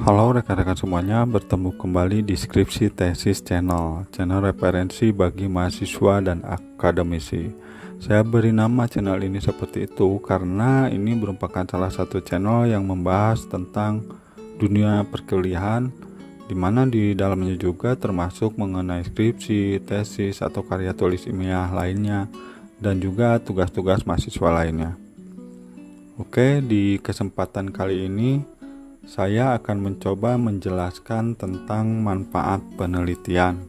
Halo rekan-rekan semuanya, bertemu kembali di Skripsi Tesis Channel referensi bagi mahasiswa dan akademisi. Saya beri nama channel ini seperti itu karena ini merupakan salah satu channel yang membahas tentang dunia perkuliahan, di mana di dalamnya juga termasuk mengenai skripsi, tesis, atau karya tulis ilmiah lainnya, dan juga tugas-tugas mahasiswa lainnya. Oke, di kesempatan kali ini saya akan mencoba menjelaskan tentang manfaat penelitian.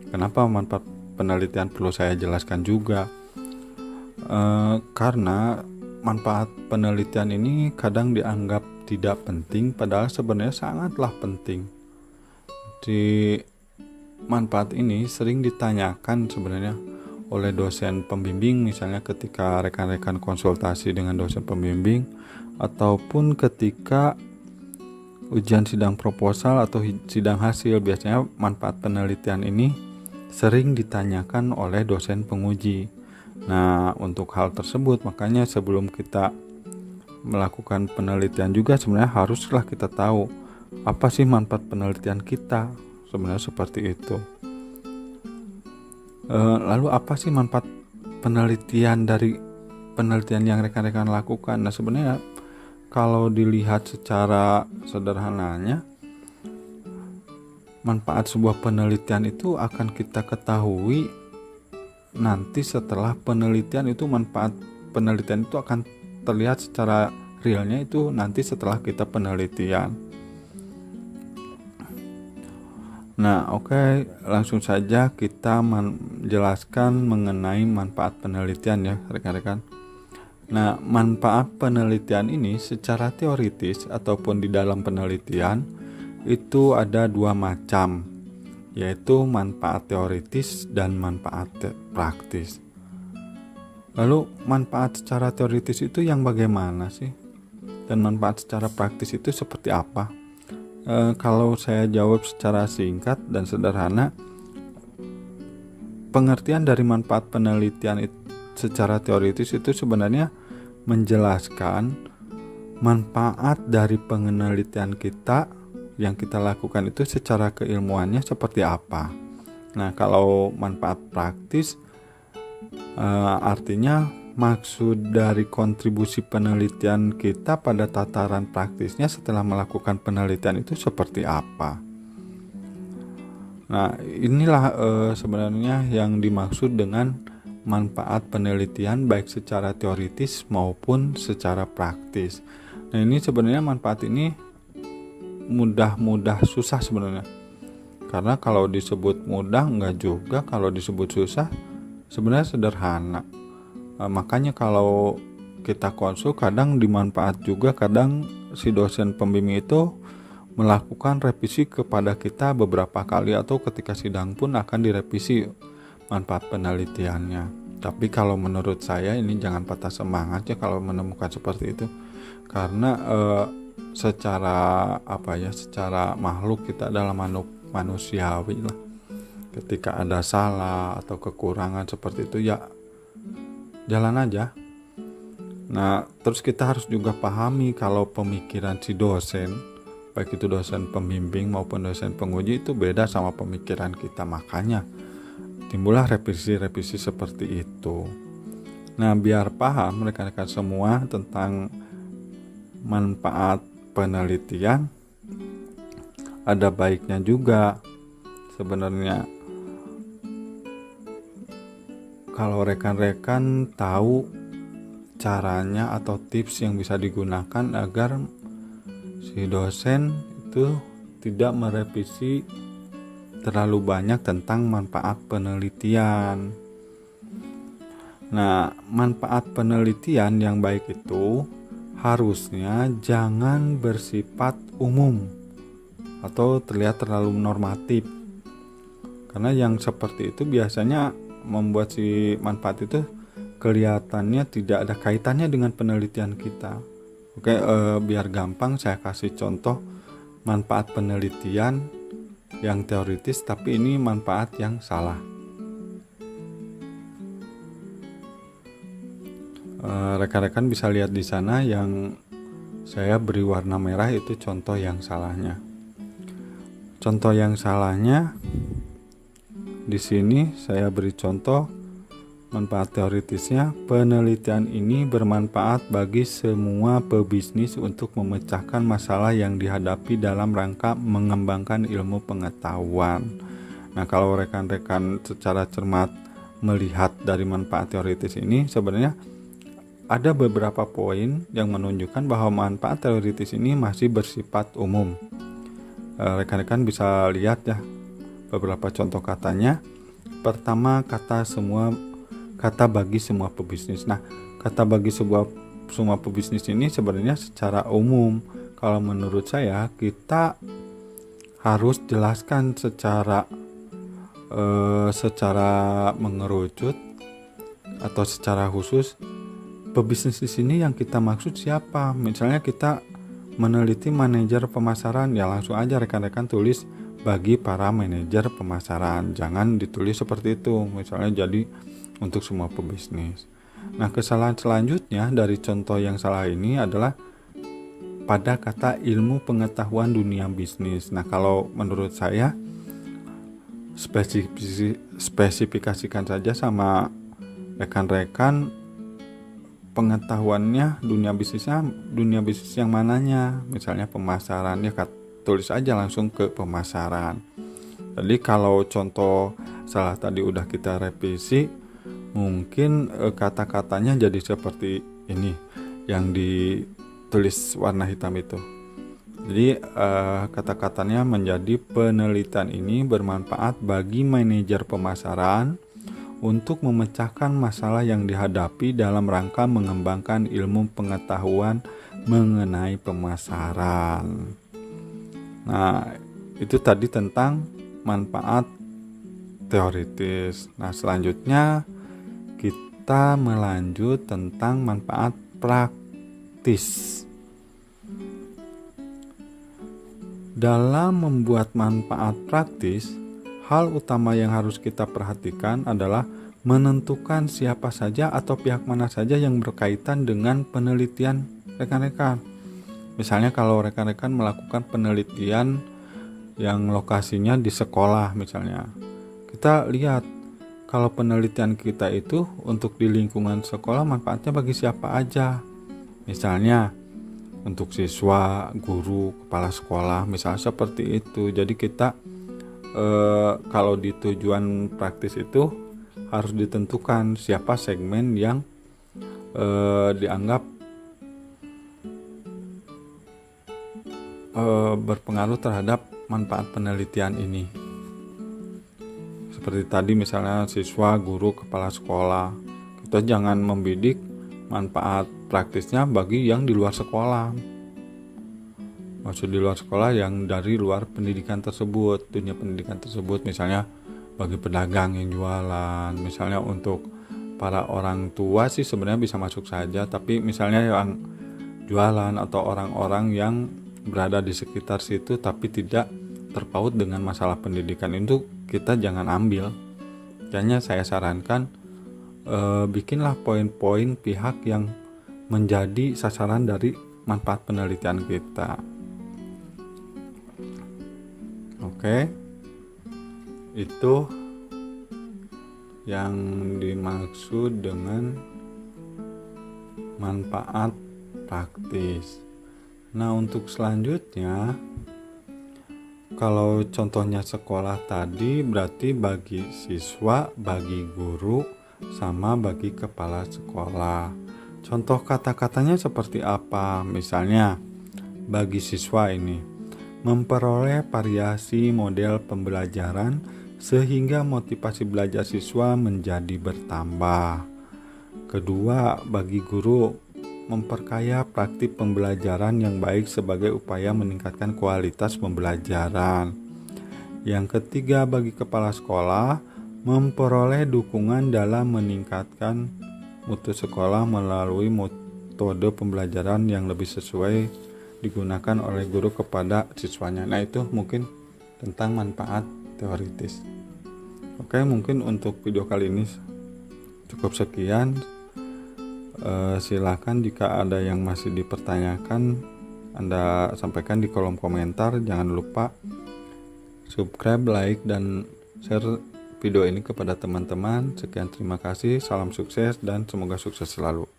Kenapa manfaat penelitian perlu saya jelaskan juga? Karena manfaat penelitian ini kadang dianggap tidak penting, padahal sebenarnya sangatlah penting. Di manfaat ini sering ditanyakan sebenarnya oleh dosen pembimbing, misalnya ketika rekan-rekan konsultasi dengan dosen pembimbing, ataupun ketika ujian sidang proposal atau sidang hasil. Biasanya manfaat penelitian ini sering ditanyakan oleh dosen penguji. Nah, untuk hal tersebut makanya sebelum kita melakukan penelitian juga sebenarnya haruslah kita tahu apa sih manfaat penelitian kita, sebenarnya seperti itu. Lalu apa sih manfaat penelitian dari penelitian yang rekan-rekan lakukan? Nah, sebenarnya kalau dilihat secara sederhananya, manfaat sebuah penelitian itu akan kita ketahui nanti setelah penelitian itu. Manfaat penelitian itu akan terlihat secara realnya itu nanti setelah kita penelitian. Nah, oke, langsung saja kita menjelaskan mengenai manfaat penelitian ya rekan-rekan. Nah, manfaat penelitian ini secara teoritis ataupun di dalam penelitian itu ada dua macam, yaitu manfaat teoritis dan manfaat praktis. Lalu manfaat secara teoritis itu yang bagaimana sih? Dan manfaat secara praktis itu seperti apa? Kalau saya jawab secara singkat dan sederhana, pengertian dari manfaat penelitian itu secara teoritis itu sebenarnya menjelaskan manfaat dari penelitian kita yang kita lakukan itu secara keilmuannya seperti apa. Nah, kalau manfaat praktis artinya maksud dari kontribusi penelitian kita pada tataran praktisnya setelah melakukan penelitian itu seperti apa. Nah, inilah sebenarnya yang dimaksud dengan manfaat penelitian baik secara teoritis maupun secara praktis. Nah, ini sebenarnya manfaat ini mudah susah sebenarnya. Karena kalau disebut mudah enggak juga, kalau disebut susah sebenarnya sederhana. Makanya kalau kita konsul kadang dimanfaat juga, kadang si dosen pembimbing itu melakukan revisi kepada kita beberapa kali atau ketika sidang pun akan direvisi manfaat penelitiannya. Tapi kalau menurut saya ini jangan patah semangat ya kalau menemukan seperti itu, karena secara secara makhluk kita adalah manusiawi lah. Ketika ada salah atau kekurangan seperti itu ya jalan aja. Nah, terus kita harus juga pahami kalau pemikiran si dosen, baik itu dosen pembimbing maupun dosen penguji, itu beda sama pemikiran kita, makanya timbullah revisi-revisi seperti itu. Nah, biar paham rekan-rekan semua tentang manfaat penelitian, ada baiknya juga sebenarnya kalau rekan-rekan tahu caranya atau tips yang bisa digunakan agar si dosen itu tidak merevisi terlalu banyak tentang manfaat penelitian. Nah, manfaat penelitian yang baik itu harusnya jangan bersifat umum atau terlihat terlalu normatif. Karena yang seperti itu biasanya membuat si manfaat itu kelihatannya tidak ada kaitannya dengan penelitian kita. Oke, biar gampang saya kasih contoh manfaat penelitian yang teoritis tapi ini manfaat yang salah. Rekan-rekan bisa lihat di sana yang saya beri warna merah itu contoh yang salahnya. Contoh yang salahnya di sini saya beri contoh manfaat teoritisnya. Penelitian ini bermanfaat bagi semua pebisnis untuk memecahkan masalah yang dihadapi dalam rangka mengembangkan ilmu pengetahuan. Nah, kalau rekan-rekan secara cermat melihat dari manfaat teoritis ini, sebenarnya ada beberapa poin yang menunjukkan bahwa manfaat teoritis ini masih bersifat umum. Rekan-rekan bisa lihat ya beberapa contoh katanya. Pertama, kata bagi semua pebisnis. Nah, kata bagi semua pebisnis ini sebenarnya secara umum, kalau menurut saya kita harus jelaskan secara mengerucut atau secara khusus pebisnis di sini yang kita maksud siapa. Misalnya kita meneliti manajer pemasaran, ya langsung aja rekan-rekan tulis bagi para manajer pemasaran. Jangan ditulis seperti itu, misalnya jadi untuk semua pebisnis. Nah, kesalahan selanjutnya dari contoh yang salah ini adalah pada kata ilmu pengetahuan dunia bisnis. Nah, kalau menurut saya spesifikasikan saja sama rekan-rekan pengetahuannya dunia bisnis yang mananya. Misalnya pemasaran, ya tulis aja langsung ke pemasaran. Jadi kalau contoh salah tadi udah kita revisi, mungkin kata-katanya jadi seperti ini yang ditulis warna hitam itu. Jadi kata-katanya menjadi penelitian ini bermanfaat bagi manajer pemasaran untuk memecahkan masalah yang dihadapi dalam rangka mengembangkan ilmu pengetahuan mengenai pemasaran. Nah, itu tadi tentang manfaat teoritis. Nah, selanjutnya kita melanjut tentang manfaat praktis. Dalam membuat manfaat praktis, hal utama yang harus kita perhatikan adalah menentukan siapa saja atau pihak mana saja yang berkaitan dengan penelitian rekan-rekan. Misalnya kalau rekan-rekan melakukan penelitian yang lokasinya di sekolah misalnya, kita lihat kalau penelitian kita itu untuk di lingkungan sekolah manfaatnya bagi siapa aja. Misalnya untuk siswa, guru, kepala sekolah, misalnya seperti itu. Jadi kita kalau di tujuan praktis itu harus ditentukan siapa segmen yang dianggap berpengaruh terhadap manfaat penelitian ini. Seperti tadi misalnya siswa, guru, kepala sekolah. Kita jangan membidik manfaat praktisnya bagi yang di luar sekolah. Maksud di luar sekolah yang dari luar pendidikan tersebut, dunia pendidikan tersebut, misalnya bagi pedagang yang jualan, misalnya untuk para orang tua sih sebenarnya bisa masuk saja, tapi misalnya yang jualan atau orang-orang yang berada di sekitar situ tapi tidak terpaut dengan masalah pendidikan itu kita jangan ambil. Kayaknya saya sarankan bikinlah poin-poin pihak yang menjadi sasaran dari manfaat penelitian kita. Oke, itu yang dimaksud dengan manfaat praktis. Nah, untuk selanjutnya, kalau contohnya sekolah tadi berarti bagi siswa, bagi guru, sama bagi kepala sekolah. Contoh kata-katanya seperti apa? Misalnya, bagi siswa ini memperoleh variasi model pembelajaran sehingga motivasi belajar siswa menjadi bertambah. Kedua, bagi guru memperkaya praktik pembelajaran yang baik sebagai upaya meningkatkan kualitas pembelajaran. Yang ketiga, bagi kepala sekolah memperoleh dukungan dalam meningkatkan mutu sekolah melalui metode pembelajaran yang lebih sesuai digunakan oleh guru kepada siswanya. Nah, itu mungkin tentang manfaat teoritis. Oke, mungkin untuk video kali ini cukup sekian. Silakan jika ada yang masih dipertanyakan Anda sampaikan di kolom komentar. Jangan lupa subscribe, like, dan share video ini kepada teman-teman. Sekian, terima kasih, salam sukses dan semoga sukses selalu.